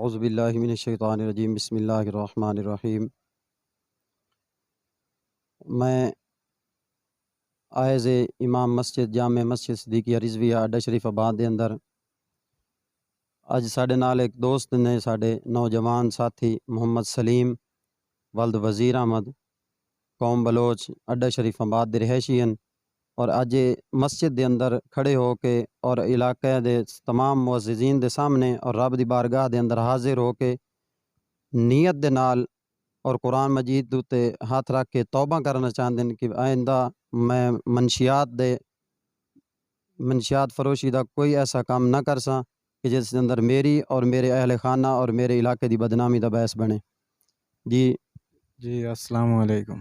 اعوذ باللہ من الشیطان الرجیم، بسم اللہ الرحمن الرحیم۔ میں آئز امام مسجد جامع مسجد صدیقیہ رضویہ اڈا شریف آباد دے اندر اج ساڈے نال ایک دوست نے، ساڈے نوجوان ساتھی محمد سلیم ولد وزیر احمد، قوم بلوچ اڈا شریف آباد دے رہائشی ہیں، اور اج مسجد دے اندر کھڑے ہو کے اور علاقے دے تمام معززین دے سامنے اور رب دی بارگاہ دے اندر حاضر ہو کے نیت دے نال اور قرآن مجید تے ہاتھ رکھ کے توبہ کرنا چاہتے ہیں کہ آئندہ میں منشیات فروشی دا کوئی ایسا کام نہ کر ساں کہ جس کے اندر میری اور میرے اہل خانہ اور میرے علاقے دی بدنامی دا باعث بنے۔ جی السلام علیکم،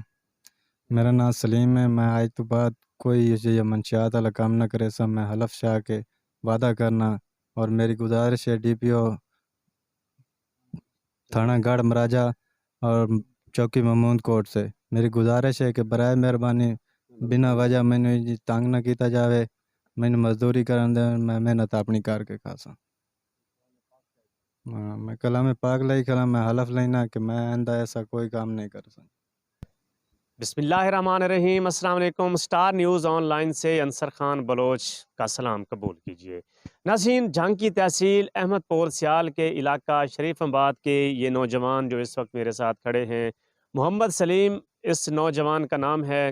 میرا نام سلیم ہے۔ میں آج تو بعد کوئی یہ منشیات والا کام نہ کرے سا، میں حلف شاہ کے وعدہ کرنا، اور میری گزارش ہے ڈی پی او تھانہ گڑھ مراجہ اور چوکی محمود کوٹ سے میری گزارش ہے کہ برائے مہربانی بنا وجہ میں نے تنگ نہ کیتا جاوے، میں مزدوری کرن دے، میں محنت اپنی کر کے کھاساں۔ میں کلام پاک لئی کلام میں حلف لینا کہ میں آئندہ ایسا کوئی کام نہیں کر سکتا۔ بسم اللہ الرحمن الرحیم۔ السلام علیکم۔ سٹار نیوز آن لائن سے انصر خان بلوچ کا سلام قبول کیجیے۔ ناظرین، جھنگ کی تحصیل احمد پور سیال کے علاقہ شریف آباد کے یہ نوجوان جو اس وقت میرے ساتھ کھڑے ہیں، محمد سلیم اس نوجوان کا نام ہے۔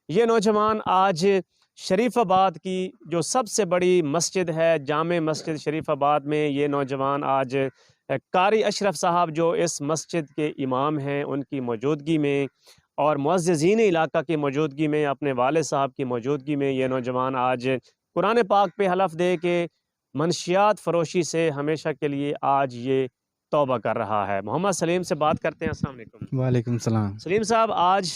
یہ نوجوان آج شریف آباد کی جو سب سے بڑی مسجد ہے جامع مسجد شریف آباد میں، یہ نوجوان آج قاری اشرف صاحب جو اس مسجد کے امام ہیں ان کی موجودگی میں اور معززین علاقہ کی موجودگی میں، اپنے والد صاحب کی موجودگی میں، یہ نوجوان آج قرآن پاک پہ حلف دے کے منشیات فروشی سے ہمیشہ کے لیے آج یہ توبہ کر رہا ہے۔ محمد سلیم سے بات کرتے ہیں۔ السلام علیکم۔ وعلیکم السلام۔ سلیم صاحب، آج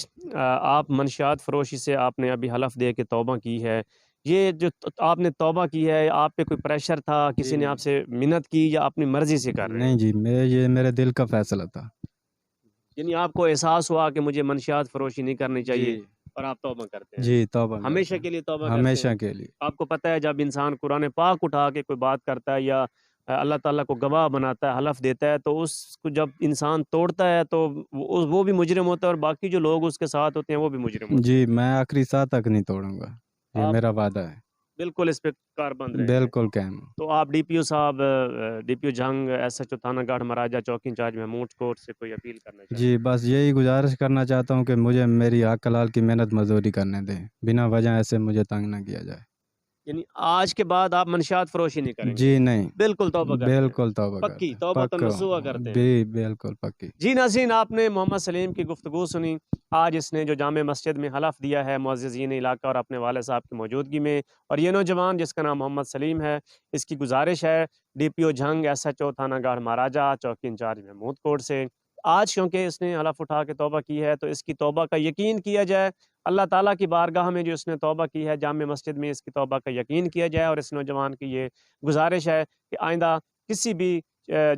آپ منشیات فروشی سے آپ نے ابھی حلف دے کے توبہ کی ہے، یہ جو آپ نے توبہ کی ہے، آپ پہ کوئی پریشر تھا، کسی نے آپ سے منت کی، یا اپنی مرضی سے کر رہے ہیں؟ نہیں جی، یہ میرے دل کا فیصلہ تھا۔ یعنی آپ کو احساس ہوا کہ مجھے منشیات فروشی نہیں کرنی چاہیے اور آپ توبہ کرتے ہیں؟ جی توبہ ہمیشہ کے لیے توبہ کرتے ہیں؟ ہمیشہ کے لیے۔ آپ کو پتہ ہے جب انسان قرآن پاک اٹھا کے کوئی بات کرتا ہے یا اللہ تعالیٰ کو گواہ بناتا ہے، حلف دیتا ہے، تو اس کو جب انسان توڑتا ہے تو وہ بھی مجرم ہوتا ہے، اور باقی جو لوگ اس کے ساتھ ہوتے ہیں وہ بھی مجرم ہوتے ہیں۔ جی میں آخری ساتھ تک نہیں توڑوں گا، یہ میرا وعدہ ہے۔ بالکل اس پہ کاربند رہے۔ بالکل قائم۔ تو آپ ڈی پی او صاحب، ڈی پی او جھنگ، ایس ایچ او تھانہ گڑھ مراجہ چوکی انچارج محمود کوٹ سے کوئی اپیل کرنا چاہتے ہیں؟ جی بس یہی گزارش کرنا چاہتا ہوں کہ مجھے میری حق حلال کی محنت مزدوری کرنے دیں، بنا وجہ ایسے مجھے تنگ نہ کیا جائے۔ یعنی آج کے بعد آپ منشیات فروشی نہیں کریں گے؟ جی نہیں، بالکل توبہ کرتے ہیں؟ بالکل توبہ کرتے پکی ہیں، توبہ پکا، نصوح کرتے ہیں؟ بھی بالکل پکی۔ جی ناظرین، آپ نے محمد سلیم کی گفتگو سنی۔ آج اس نے جو جامع مسجد میں حلف دیا ہے معززین علاقہ اور اپنے والد صاحب کی موجودگی میں، اور یہ نوجوان جس کا نام محمد سلیم ہے، اس کی گزارش ہے ڈی پی او جھنگ، ایس ایچ او تھانہ گڑھ مہاراجہ چوکی انچارج محمود کوٹ سے، آج کیونکہ اس نے حلف اٹھا کے توبہ کی ہے تو اس کی توبہ کا یقین کیا جائے، اللہ تعالیٰ کی بارگاہ میں جو اس نے توبہ کی ہے جامع مسجد میں، اس کی توبہ کا یقین کیا جائے، اور اس نوجوان کی یہ گزارش ہے کہ آئندہ کسی بھی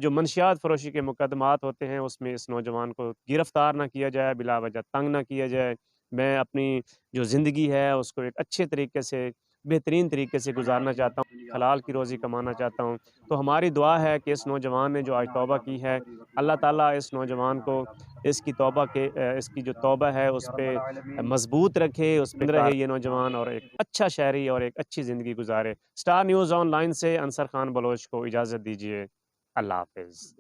جو منشیات فروشی کے مقدمات ہوتے ہیں اس میں اس نوجوان کو گرفتار نہ کیا جائے، بلا وجہ تنگ نہ کیا جائے۔ میں اپنی جو زندگی ہے اس کو ایک اچھے طریقے سے، بہترین طریقے سے گزارنا چاہتا ہوں، حلال کی روزی کمانا چاہتا ہوں۔ تو ہماری دعا ہے کہ اس نوجوان نے جو آج توبہ کی ہے، اللہ تعالیٰ اس نوجوان کو اس کی جو توبہ ہے اس پہ مضبوط رکھے، اس پہ رہے یہ نوجوان، اور ایک اچھا شہری اور ایک اچھی زندگی گزارے۔ سٹار نیوز آن لائن سے انصر خان بلوچ کو اجازت دیجیے۔ اللہ حافظ۔